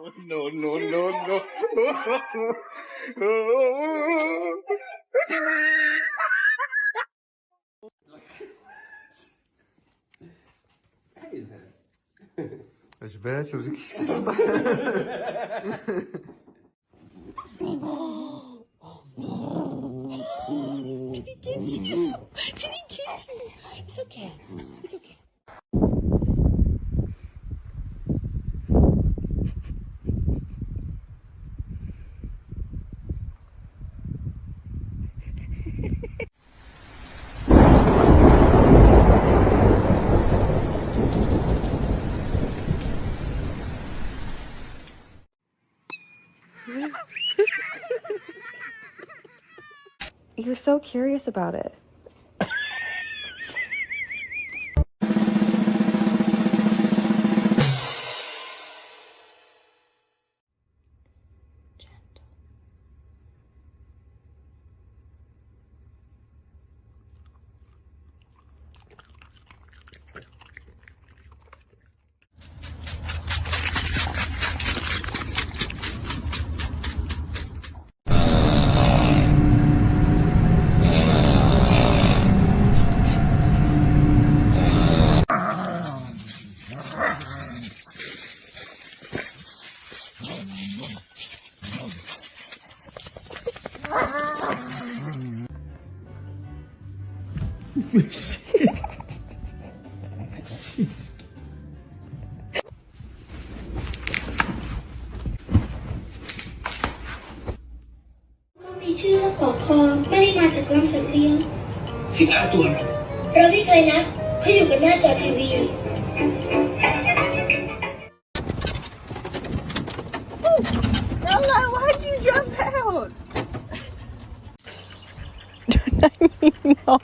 No, no, no, no. Źle, çocuk işte. Did he get you? Did he get you? It's okay. It's okay. You're so curious about it. Jeez. ก็มีชื่อว่าปอกคอไม่ได้มาจากรังสัตว์เลี้ยง 15 ตัวเหรอ เราไม่เคยนับเขาอยู่กันหน้าจอทีวี Ella, why'd you jump out? No.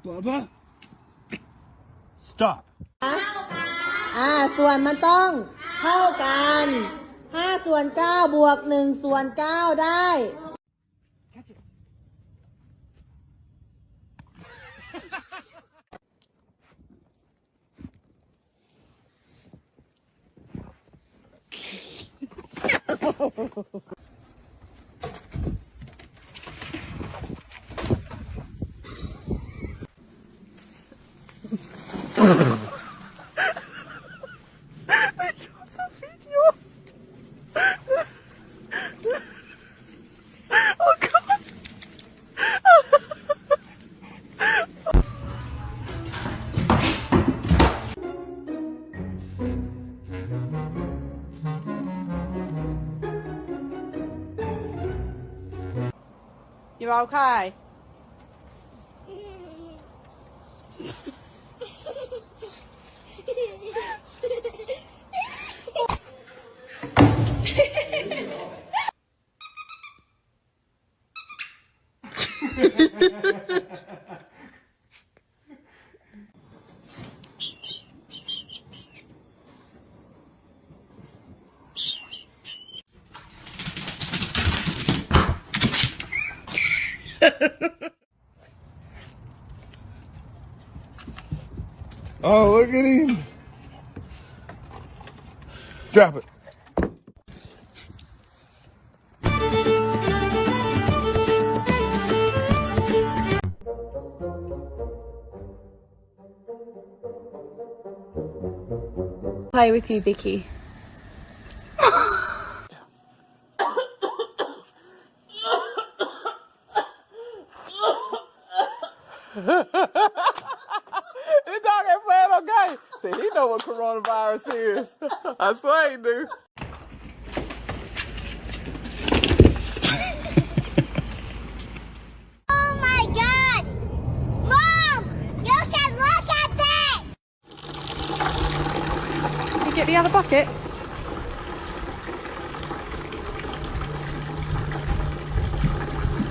Bubba Stop ส่วนมันต้องเท่ากัน5 ส่วน 9 บวก 1 ส่วน 9 ได้ You okay? Oh, look at him. Drop it. Play with you, Vicky. This dog ain't playing no game. See, he know what coronavirus is. I swear he do. Oh my God! Mom! You should look at this! Can you get the other bucket?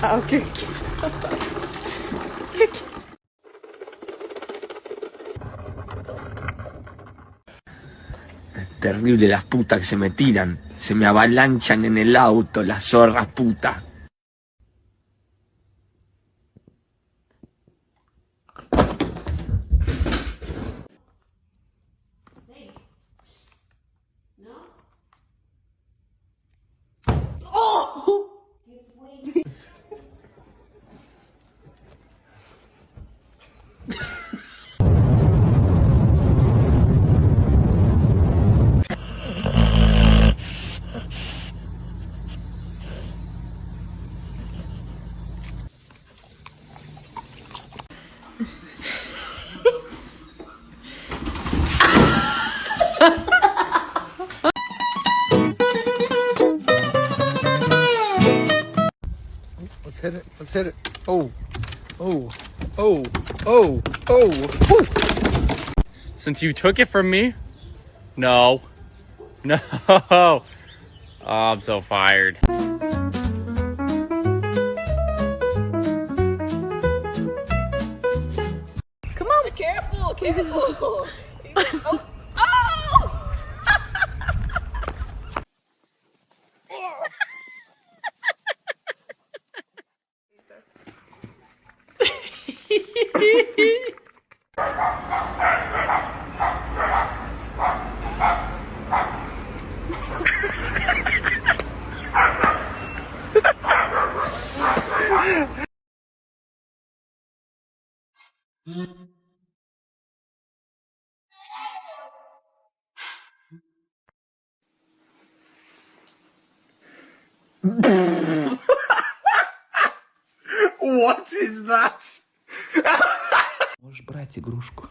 Oh, good. Terrible las putas que se me tiran. Se me avalanchan en el auto, las zorras putas. Let's hit it. Let's hit it. Oh. Oh. Oh. Oh. Oh. Woo. Since you took it from me? No. No. Oh, I'm so fired. Come on. Careful, careful. Oh. Oh. What is that? Можешь брать игрушку.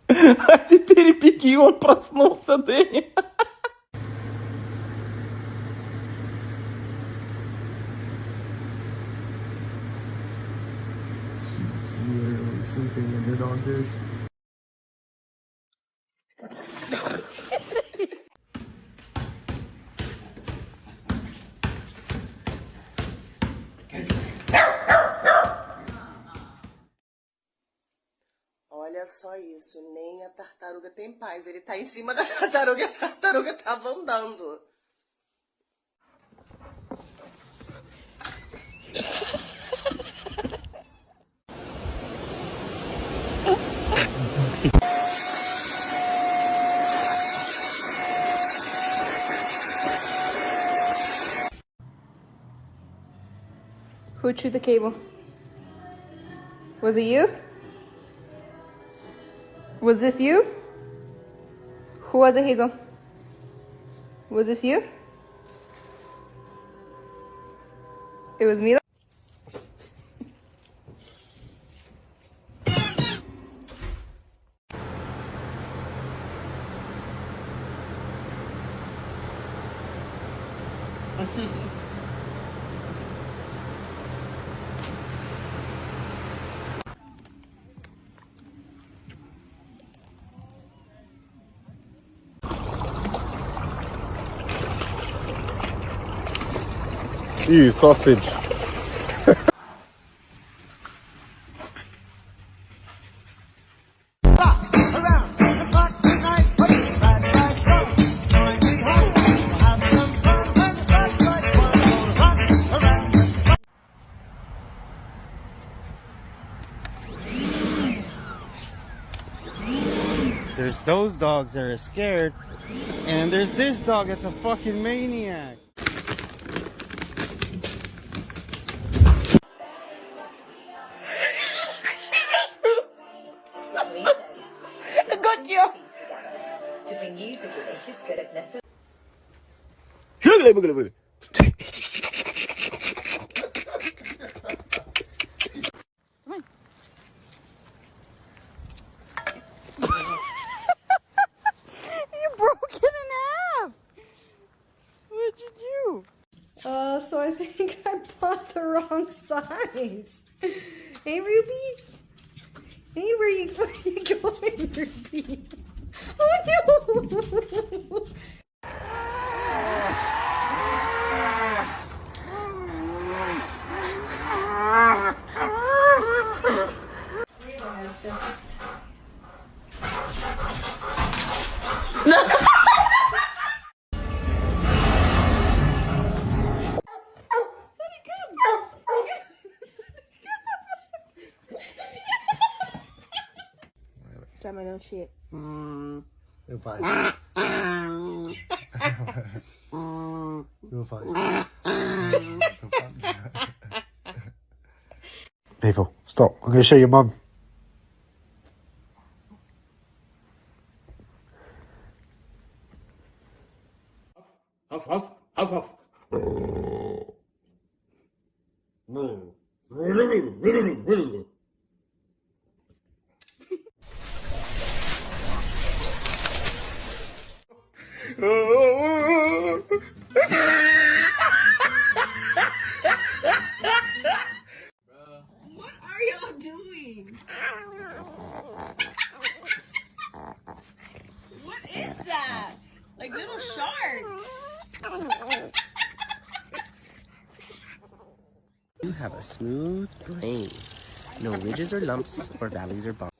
А теперь беги, он проснулся, Дэнни. He's literally sleeping in the dog dish. Olha só isso, nem a tartaruga tem paz. Ele tá em cima da tartaruga e a tartaruga tava andando. Who chewed the cable? Was it you? Was this you? Who was it, Hazel? Was this you? It was me. Ew, sausage. There's those dogs that are scared, and there's this dog that's a fucking maniac. Got you! To bring you the delicious goodness of So I think I bought the wrong size. Hey, Ruby. Hey, where you going, Ruby? Oh, no. Try my nose shit. You're fine. You're fine. Maple, stop. I'm going to show your mum. Huff, huff, huff, huff. What are y'all doing? What is that? Like little sharks. You have a smooth brain. No ridges or lumps or valleys or bumps.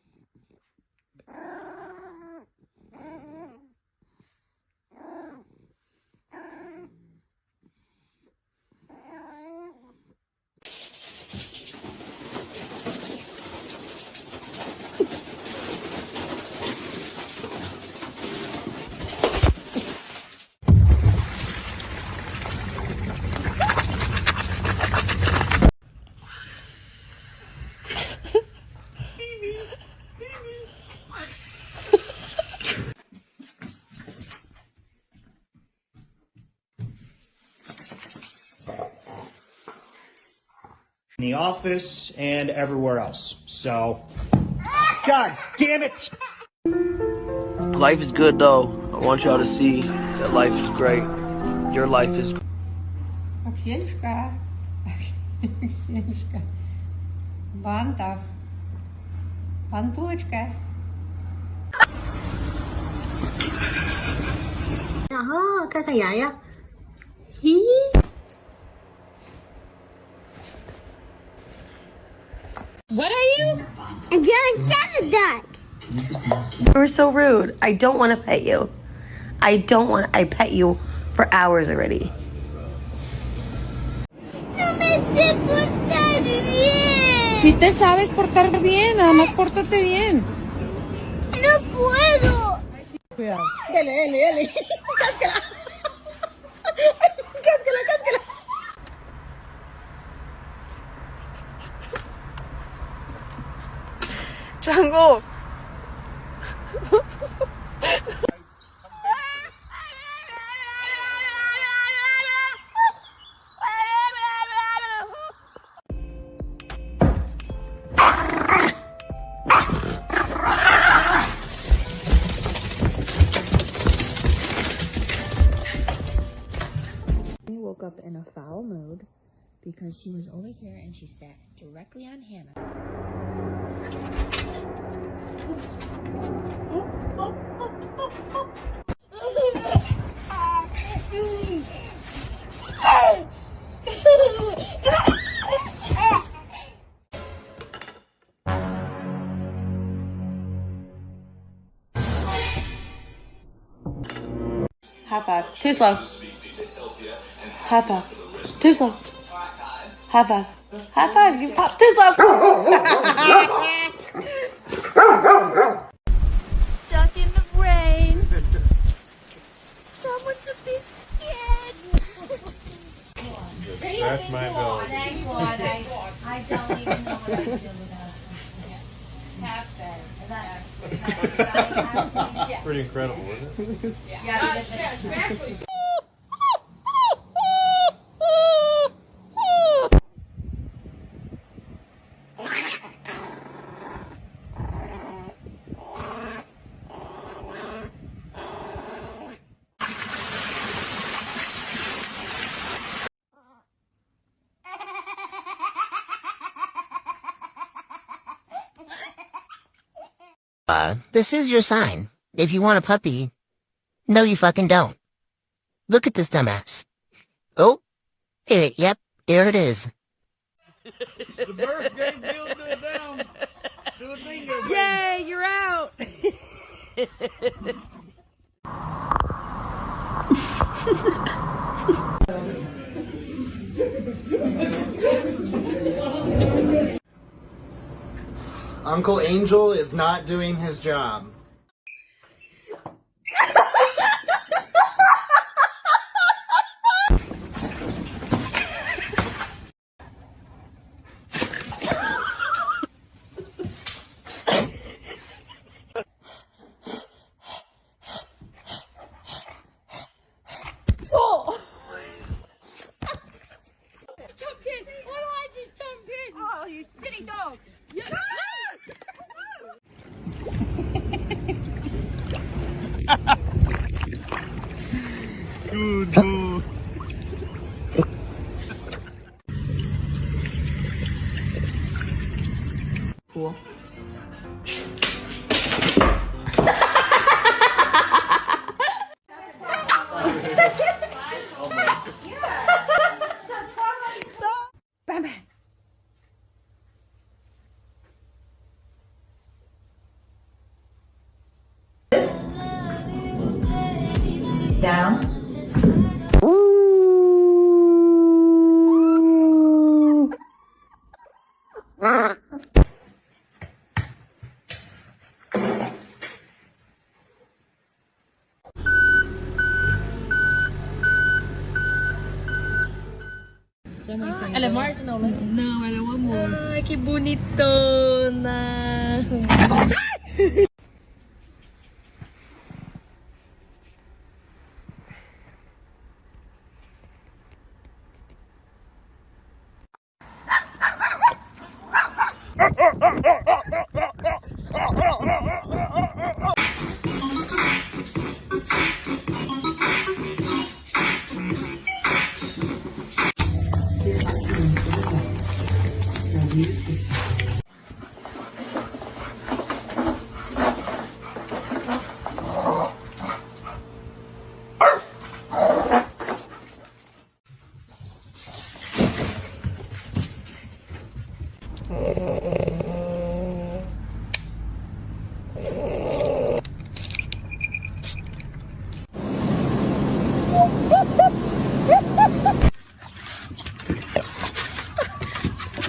In the office and everywhere else. So, God damn it! Life is good though. I want y'all to see that life is great. Your life is great. Księżka. Księżka. Bantaw. Pantuleczka. Aha, kaka yaya. What are you? A giant salad duck. You were so rude. I don't want to pet you. I pet you for hours already. No me sé portar bien. Si te sabes portar bien, nada más pórtate bien. No puedo. Cuidado. Dele. Cáscala. Cáscala. Django. Woke up in a foul mood because she was over here and she sat directly on Hannah. High five. Too slow. High five. Too slow. High five. High five. You pop too slow. Stuck in the rain. Someone's a bit scared. That's my goal. I don't even know what I do without half Pretty incredible, isn't it? Yeah, exactly. This is your sign. If you want a puppy, no you fucking don't. Look at this dumbass. Oh, yep, there it is. The birth gave Bill to it down. To a bingo. Yay, you're out. Uncle Angel is not doing his job. Jumped in. Why do I just jump in? Oh, you skinny dog. You Good boy. Cool. Batman. Down. Alam mo, Arjun, no, alam mo. Ay, que bonito na.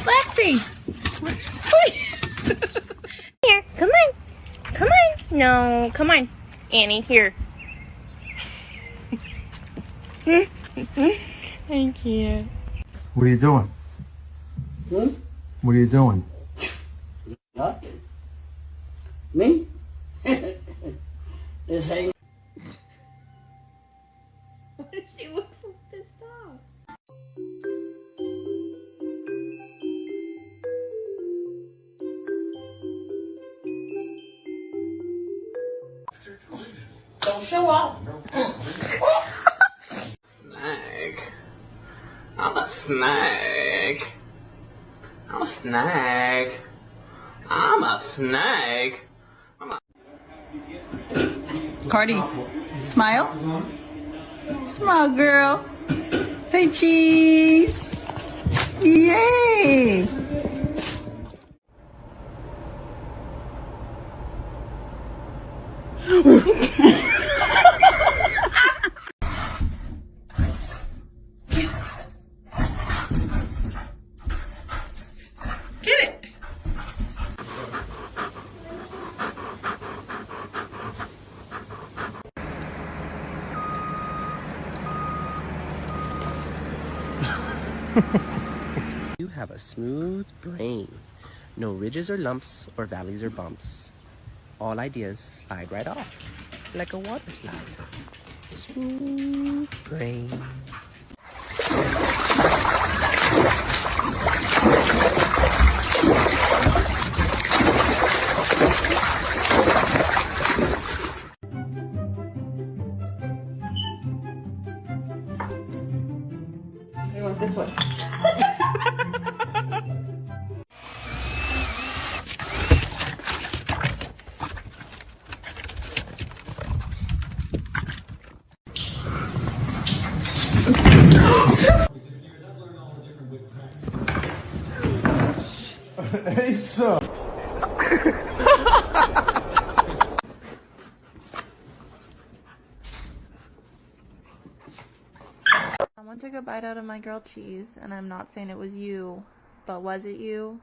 Lexi. Here, come on. Come on. No, come on. Annie, here. I can't. What are you doing? What are you doing? What? Me? Just hanging. She looks so pissed off. Don't show off. Snake. I'm a snake. I'm a snake. I'm a snake. Cardi, smile. Smile, girl. Say cheese. Yay. You have a smooth brain. No ridges or lumps or valleys or bumps. All ideas slide right off like a water slide. Smooth brain. You want this one? Hey, so. Someone took a bite out of my grilled cheese, and I'm not saying it was you, but was it you?